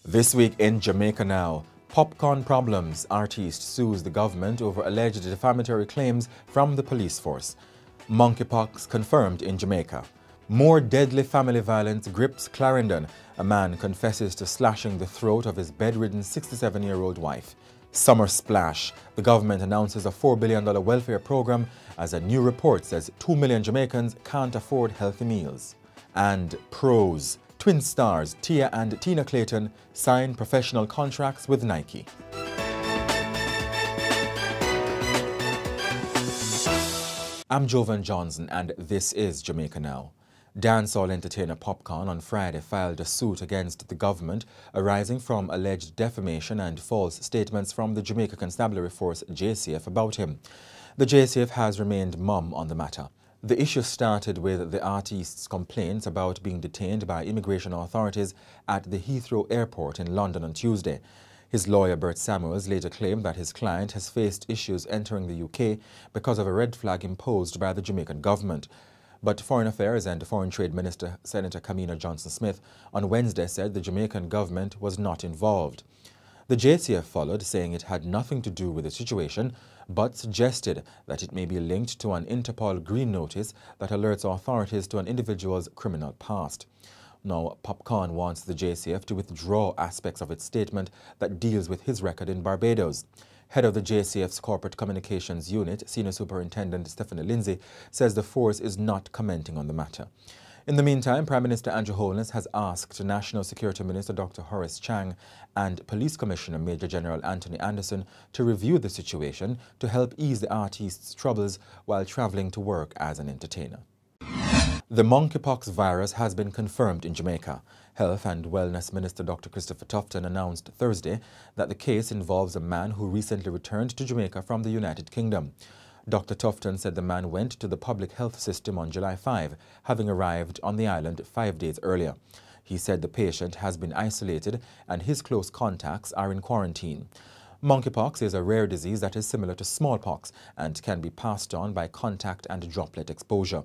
This week in Jamaica Now, Popcaan problems. Artiste sues the government over alleged defamatory claims from the police force. Monkeypox confirmed in Jamaica. More deadly family violence grips Clarendon. A man confesses to slashing the throat of his bedridden 67-year-old wife. Summer splash. The government announces a $4 billion welfare program as a new report says 2 million Jamaicans can't afford healthy meals. And pros. Twin stars Tia and Tina Clayton sign professional contracts with Nike. I'm Jovan Johnson and this is Jamaica Now. Dancehall entertainer Popcaan on Friday filed a suit against the government arising from alleged defamation and false statements from the Jamaica Constabulary Force JCF about him. The JCF has remained mum on the matter. The issue started with the artiste's complaints about being detained by immigration authorities at the Heathrow Airport in London on Tuesday. His lawyer Bert Samuels later claimed that his client has faced issues entering the UK because of a red flag imposed by the Jamaican government. But Foreign Affairs and Foreign Trade Minister Senator Kamina Johnson-Smith on Wednesday said the Jamaican government was not involved. The JCF followed, saying it had nothing to do with the situation, but suggested that it may be linked to an Interpol green notice that alerts authorities to an individual's criminal past. Now, Popcaan wants the JCF to withdraw aspects of its statement that deals with his record in Barbados. Head of the JCF's Corporate Communications Unit, Senior Superintendent Stephanie Lindsay, says the force is not commenting on the matter. In the meantime, Prime Minister Andrew Holness has asked National Security Minister Dr. Horace Chang and Police Commissioner Major General Anthony Anderson to review the situation to help ease the artiste's troubles while travelling to work as an entertainer. The monkeypox virus has been confirmed in Jamaica. Health and Wellness Minister Dr. Christopher Tufton announced Thursday that the case involves a man who recently returned to Jamaica from the United Kingdom. Dr. Tufton said the man went to the public health system on July 5, having arrived on the island 5 days earlier. He said the patient has been isolated and his close contacts are in quarantine. Monkeypox is a rare disease that is similar to smallpox and can be passed on by contact and droplet exposure.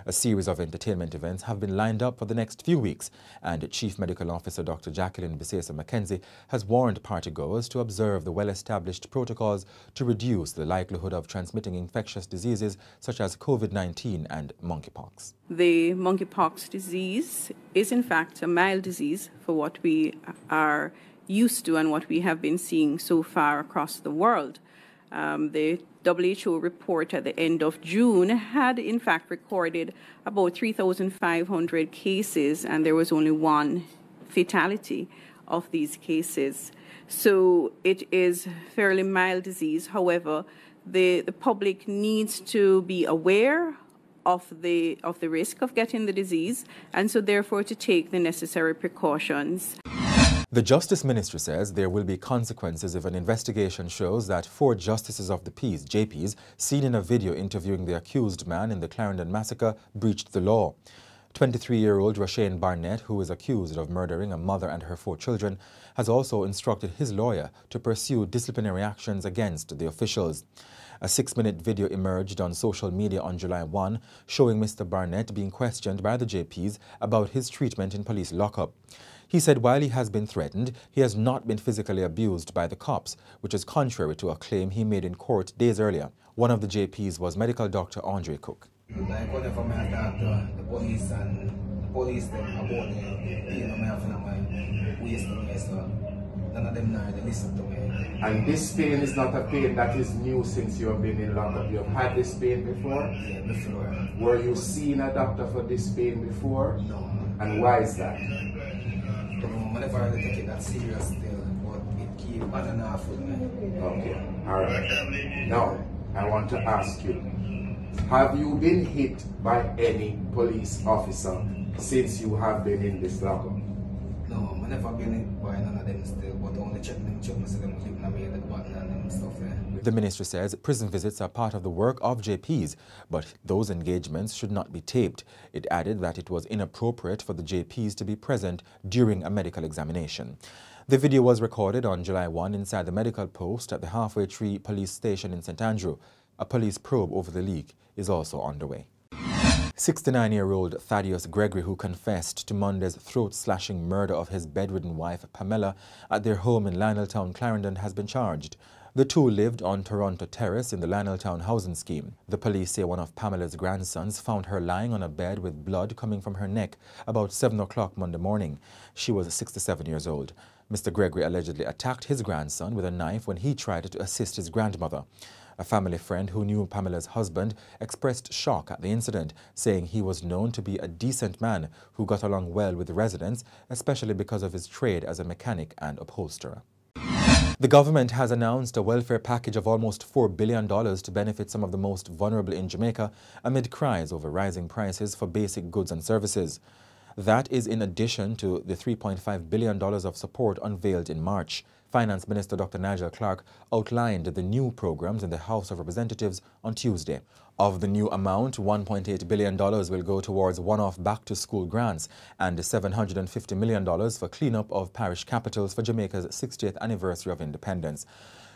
A series of entertainment events have been lined up for the next few weeks, and Chief Medical Officer Dr. Jacqueline Bisesa Mackenzie has warned partygoers to observe the well-established protocols to reduce the likelihood of transmitting infectious diseases such as COVID-19 and monkeypox. The monkeypox disease is in fact a mild disease for what we are used to and what we have been seeing so far across the world. The WHO report at the end of June had in fact recorded about 3,500 cases, and there was only one fatality of these cases. So it is fairly mild disease. However, the public needs to be aware of the risk of getting the disease, and so therefore to take the necessary precautions. The Justice Ministry says there will be consequences if an investigation shows that 4 justices of the peace, JPs, seen in a video interviewing the accused man in the Clarendon Massacre breached the law. 23-year-old Rashane Barnett, who is accused of murdering a mother and her 4 children, has also instructed his lawyer to pursue disciplinary actions against the officials. A 6-minute video emerged on social media on July 1, showing Mr. Barnett being questioned by the JPs about his treatment in police lockup. He said while he has been threatened, he has not been physically abused by the cops, which is contrary to a claim he made in court days earlier. One of the JPs was medical doctor Andre Cook. Like whenever I talk to the police and the police them about me, I have my waist to me, so none of them know they listen to me. And this pain is not a pain that is new since you have been in lockup. You have had this pain before? Yeah, before. Were you seeing a doctor for this pain before? No. And why is that? I never really take it that serious still, but it keep on and off with me. Okay, alright. Now, I want to ask you, have you been hit by any police officer since you have been in this lockup? No, I never been hit by none of them still, but only check me so them keep me at the button and them stuff there. The ministry says prison visits are part of the work of JPs, but those engagements should not be taped. It added that it was inappropriate for the JPs to be present during a medical examination. The video was recorded on July 1 inside the medical post at the Halfway Tree police station in St. Andrew. A police probe over the leak is also underway. 69-year-old Thadius Gregory, who confessed to Monday's throat-slashing murder of his bedridden wife Pamela at their home in Lioneltown, Clarendon, has been charged. The two lived on Toronto Terrace in the Lioneltown housing scheme. The police say one of Pamela's grandsons found her lying on a bed with blood coming from her neck about 7 o'clock Monday morning. She was 67 years old. Mr. Gregory allegedly attacked his grandson with a knife when he tried to assist his grandmother. A family friend who knew Pamela's husband expressed shock at the incident, saying he was known to be a decent man who got along well with the residents, especially because of his trade as a mechanic and upholsterer. The government has announced a welfare package of almost $4 billion to benefit some of the most vulnerable in Jamaica amid cries over rising prices for basic goods and services. That is in addition to the $3.5 billion of support unveiled in March. Finance Minister Dr. Nigel Clark outlined the new programs in the House of Representatives on Tuesday. Of the new amount, $1.8 billion will go towards one-off back-to-school grants and $750 million for cleanup of parish capitals for Jamaica's 60th anniversary of independence.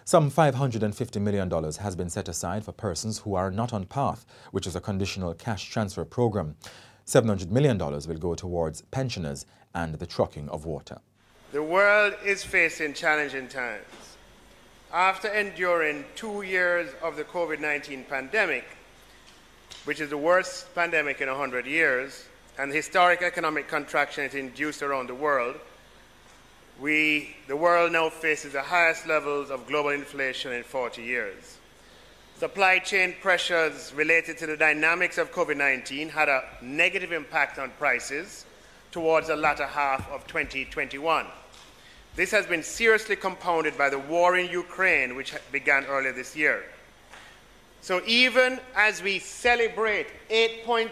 Some $550 million has been set aside for persons who are not on PATH, which is a conditional cash transfer program. $700 million will go towards pensioners and the trucking of water. The world is facing challenging times. After enduring 2 years of the COVID-19 pandemic, which is the worst pandemic in 100 years, and the historic economic contraction it induced around the world, the world now faces the highest levels of global inflation in 40 years. Supply chain pressures related to the dynamics of COVID-19 had a negative impact on prices towards the latter half of 2021. This has been seriously compounded by the war in Ukraine, which began earlier this year. So even as we celebrate 8.2%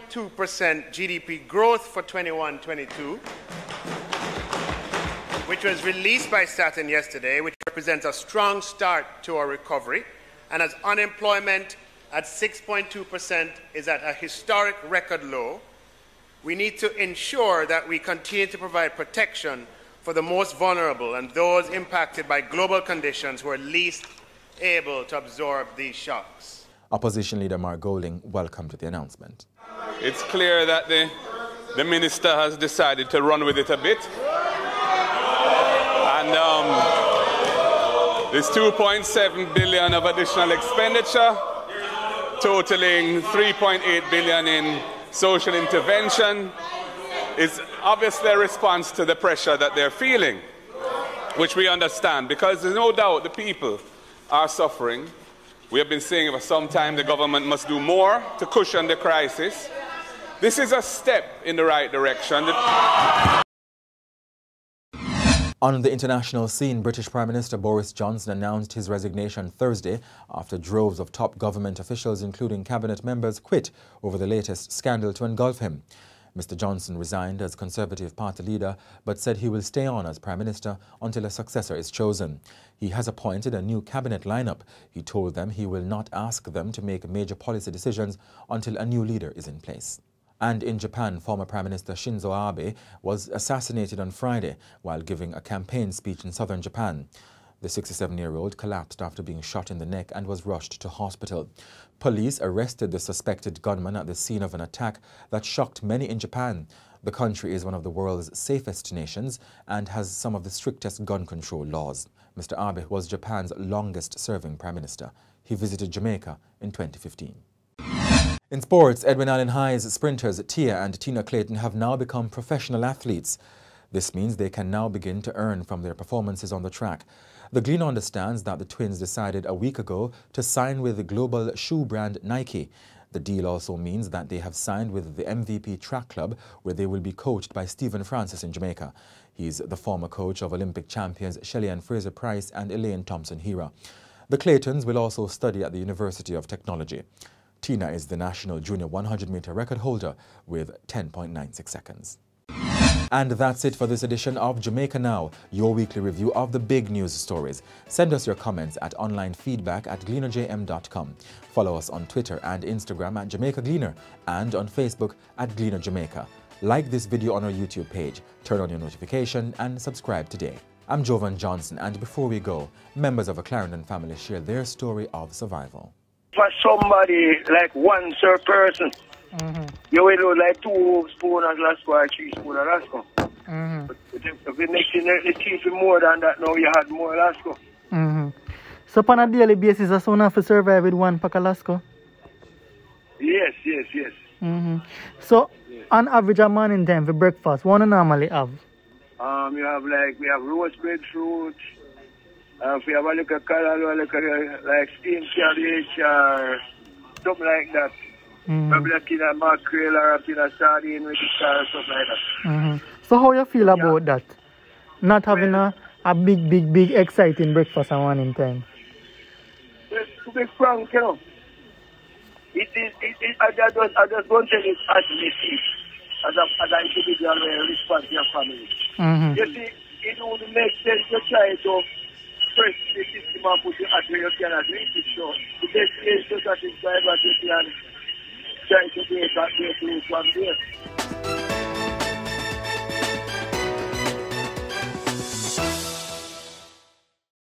GDP growth for 21-22, which was released by Saturn yesterday, which represents a strong start to our recovery, and as unemployment at 6.2% is at a historic record low, we need to ensure that we continue to provide protection for the most vulnerable and those impacted by global conditions who are least able to absorb these shocks. Opposition leader Mark Golding welcomed the announcement. It's clear that the minister has decided to run with it a bit. And there's $2.7 billion of additional expenditure, totaling $3.8 billion in social intervention. Is obviously a response to the pressure that they're feeling, which we understand, because there's no doubt the people are suffering. We have been saying for some time the government must do more to cushion the crisis. This is a step in the right direction. On the international scene, British Prime Minister Boris Johnson announced his resignation Thursday after droves of top government officials, including cabinet members, quit over the latest scandal to engulf him. Mr. Johnson resigned as Conservative Party leader, but said he will stay on as Prime Minister until a successor is chosen. He has appointed a new cabinet lineup. He told them he will not ask them to make major policy decisions until a new leader is in place. And in Japan, former Prime Minister Shinzo Abe was assassinated on Friday while giving a campaign speech in southern Japan. The 67-year-old collapsed after being shot in the neck and was rushed to hospital. Police arrested the suspected gunman at the scene of an attack that shocked many in Japan. The country is one of the world's safest nations and has some of the strictest gun control laws. Mr. Abe was Japan's longest-serving Prime Minister. He visited Jamaica in 2015. In sports, Edwin Allen High's sprinters Tia and Tina Clayton have now become professional athletes. This means they can now begin to earn from their performances on the track. The Gleaner understands that the twins decided a week ago to sign with the global shoe brand Nike. The deal also means that they have signed with the MVP Track Club, where they will be coached by Stephen Francis in Jamaica. He's the former coach of Olympic champions Shelley-Ann Fraser-Price and Elaine Thompson-Hera. The Claytons will also study at the University of Technology. Tina is the national junior 100-meter record holder with 10.96 seconds. And that's it for this edition of Jamaica Now, your weekly review of the big news stories. Send us your comments at onlinefeedback@gleanerjm.com. Follow us on Twitter and Instagram at Jamaica Gleaner and on Facebook at Gleaner Jamaica. Like this video on our YouTube page, turn on your notification and subscribe today. I'm Jovan Johnson, and before we go, members of a Clarendon family share their story of survival. For somebody like one person You will do like 2 spoons of Lasco or 3 spoons of Lasco. But if the next thing the teeth more than that, now you had more Lasco. So on a daily basis, that's one have to survive with 1 pack of Lasco? Yes. So on average a morning time for breakfast, what do you normally have? We have roast breadfruit. We have a little color, like steamed cabbage or something like that. Maybe a tin of mackerel or a tin of sardine with it or something like that. So how you feel about that? Not having a big exciting breakfast at morning time? To be frank, you know, I just don't tell it as me as an individual response to your family. You see, it would make sense to try to press the system and put it at where you cannot reach it. So the best is to satisfy what you can try to make that way to from there.